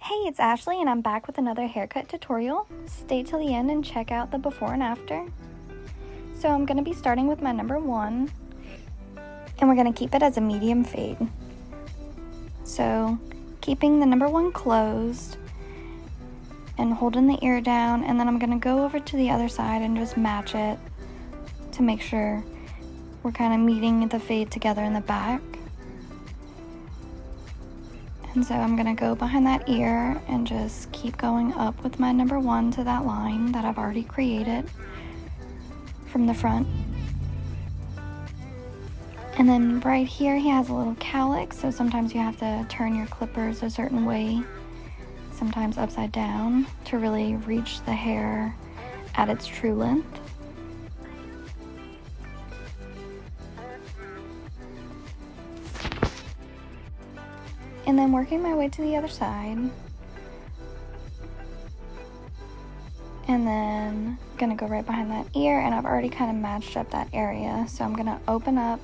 Hey, it's Ashley and I'm back with another haircut tutorial. Stay till the end and check out the before and after. So I'm going to be starting with my number 1 and we're going to keep it as a medium fade. So keeping the number 1 closed and holding the ear down, and then I'm going to go over to the other side and just match it to make sure we're kind of meeting the fade together in the back. And so I'm going to go behind that ear and just keep going up with my number 1 to that line that I've already created from the front. And then right here he has a little cowlick, so sometimes you have to turn your clippers a certain way, sometimes upside down, to really reach the hair at its true length. And then working my way to the other side. And then I'm gonna go right behind that ear, and I've already kind of matched up that area. So I'm gonna open up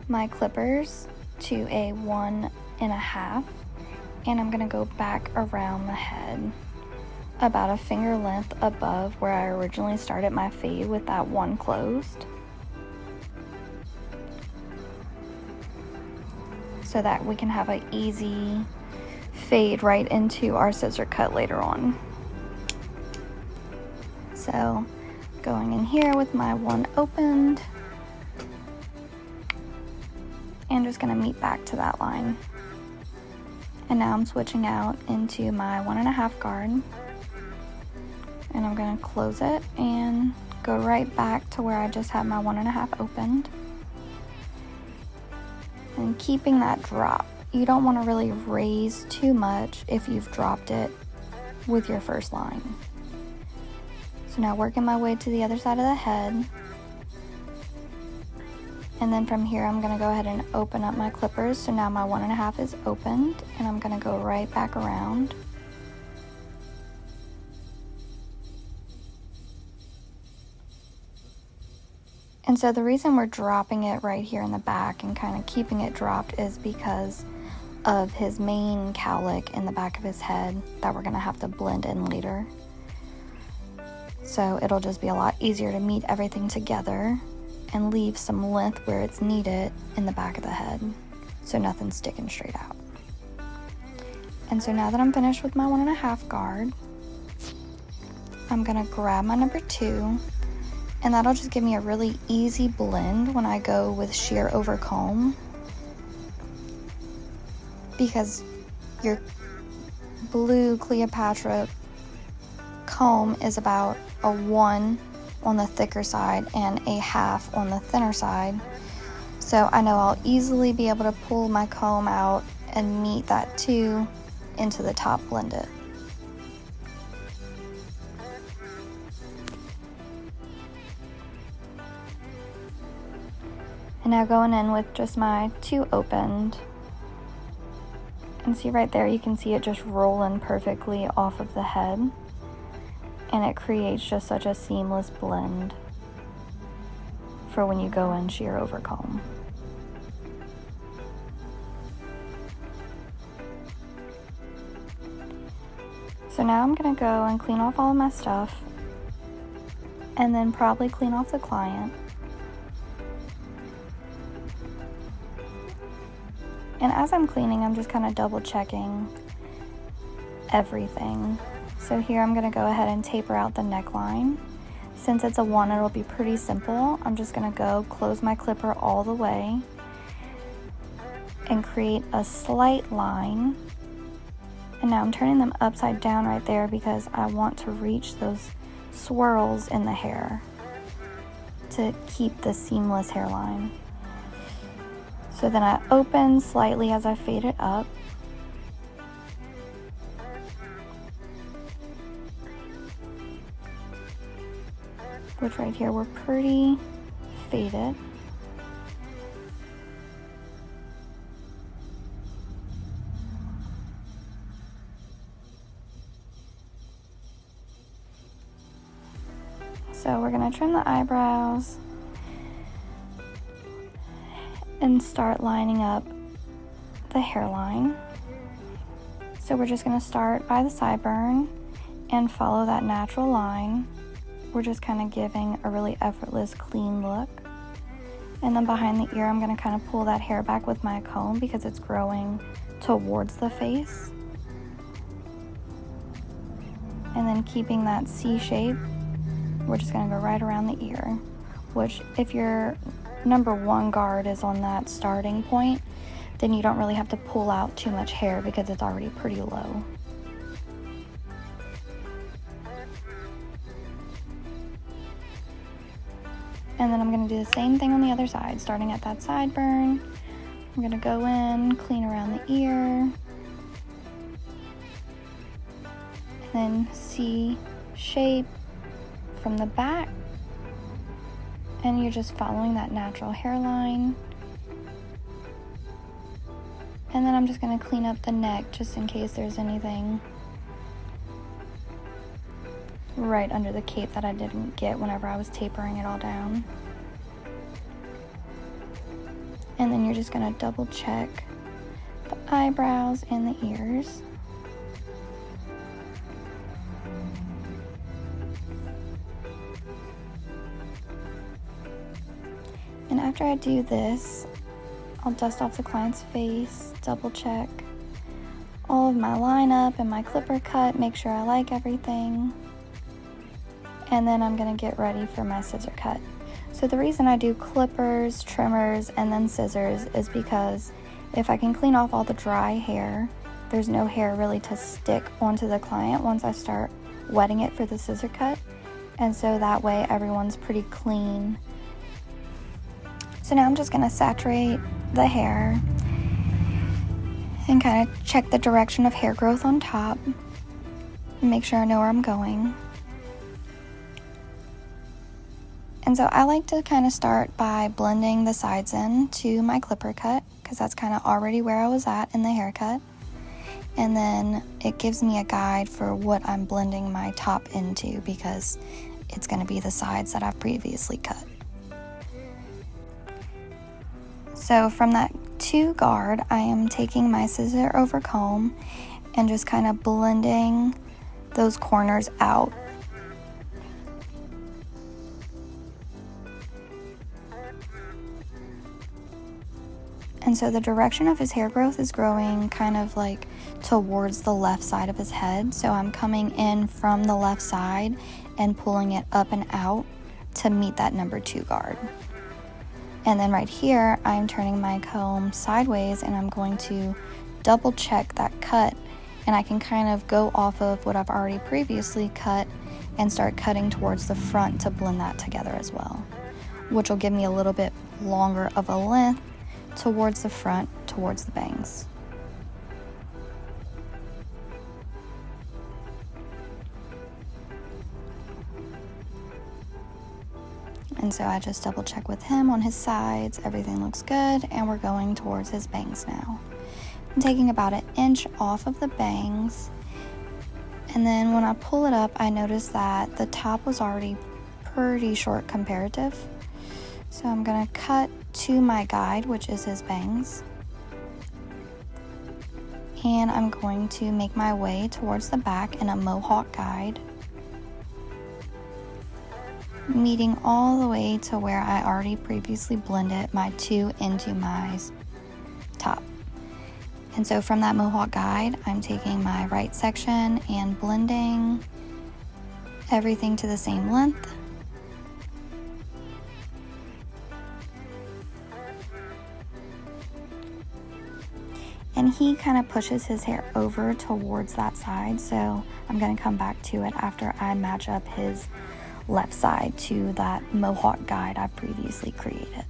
my clippers to a 1.5, and I'm gonna go back around the head about a finger length above where I originally started my fade with that 1 closed, so that we can have an easy fade right into our scissor cut later on. So going in here with my 1 opened and just gonna meet back to that line. And now I'm switching out into my 1.5 guard, and I'm gonna close it and go right back to where I just had my 1.5 opened. And keeping that drop. You don't want to really raise too much if you've dropped it with your first line. So now working my way to the other side of the head. And then from here I'm going to go ahead and open up my clippers. So now my 1.5 is opened, and I'm going to go right back around. And so the reason we're dropping it right here in the back and kind of keeping it dropped is because of his main cowlick in the back of his head that we're going to have to blend in later. So it'll just be a lot easier to meet everything together and leave some length where it's needed in the back of the head, so nothing's sticking straight out. And so now that I'm finished with my 1.5 guard, I'm going to grab my number 2. And that'll just give me a really easy blend when I go with shear over comb, because your blue Cleopatra comb is about a 1 on the thicker side and a 1/2 on the thinner side. So I know I'll easily be able to pull my comb out and meet that 2 into the top blended. And now going in with just my 2 opened, and see right there, you can see it just rolling perfectly off of the head, and it creates just such a seamless blend for when you go in shear over comb. So now I'm gonna go and clean off all of my stuff, and then probably clean off the client. And as I'm cleaning, I'm just kind of double checking everything. So here I'm going to go ahead and taper out the neckline. Since it's a 1, it'll be pretty simple. I'm just going to go close my clipper all the way and create a slight line. And now I'm turning them upside down right there because I want to reach those swirls in the hair to keep the seamless hairline. So then I open slightly as I fade it up. Which right here we're pretty faded. So we're gonna trim the eyebrows and start lining up the hairline. So we're just going to start by the sideburn and follow that natural line. We're just kind of giving a really effortless, clean look. And then behind the ear, I'm going to kind of pull that hair back with my comb because it's growing towards the face. And then keeping that C shape, we're just going to go right around the ear, which if your number 1 guard is on that starting point, then you don't really have to pull out too much hair because it's already pretty low. And then I'm going to do the same thing on the other side, starting at that sideburn. I'm going to go in, clean around the ear, and then C shape from the back, and you're just following that natural hairline. And then I'm just going to clean up the neck just in case there's anything right under the cape that I didn't get whenever I was tapering it all down. And then you're just going to double check the eyebrows and the ears. And after I do this, I'll dust off the client's face, double check all of my lineup and my clipper cut, make sure I like everything. And then I'm going to get ready for my scissor cut. So the reason I do clippers, trimmers, and then scissors is because if I can clean off all the dry hair, there's no hair really to stick onto the client once I start wetting it for the scissor cut. And so that way everyone's pretty clean. So now I'm just going to saturate the hair and kind of check the direction of hair growth on top and make sure I know where I'm going. And so I like to kind of start by blending the sides in to my clipper cut because that's kind of already where I was at in the haircut. And then it gives me a guide for what I'm blending my top into because it's going to be the sides that I've previously cut. So from that 2 guard, I am taking my scissor over comb and just kind of blending those corners out. And so the direction of his hair growth is growing kind of like towards the left side of his head. So I'm coming in from the left side and pulling it up and out to meet that number 2 guard. And then right here, I'm turning my comb sideways and I'm going to double check that cut, and I can kind of go off of what I've already previously cut and start cutting towards the front to blend that together as well, which will give me a little bit longer of a length towards the front, towards the bangs. And so I just double check with him on his sides, everything looks good, and we're going towards his bangs now. I'm taking about 1 inch off of the bangs, and then when I pull it up, I notice that the top was already pretty short comparative. So I'm gonna cut to my guide, which is his bangs. And I'm going to make my way towards the back in a mohawk guide, meeting all the way to where I already previously blended my 2 into my top. And so from that mohawk guide, I'm taking my right section and blending everything to the same length. And he kind of pushes his hair over towards that side, so I'm going to come back to it after I match up his left side to that mohawk guide I previously created.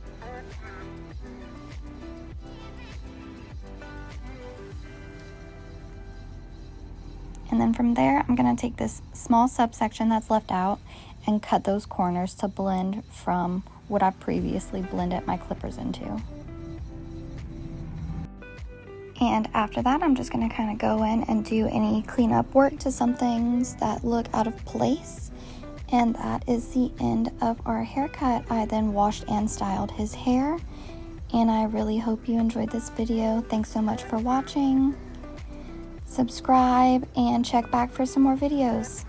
And then from there, I'm going to take this small subsection that's left out and cut those corners to blend from what I previously blended my clippers into. And after that, I'm just going to kind of go in and do any cleanup work to some things that look out of place. And that is the end of our haircut. I then washed and styled his hair. And I really hope you enjoyed this video. Thanks so much for watching. subscribe, and check back for some more videos.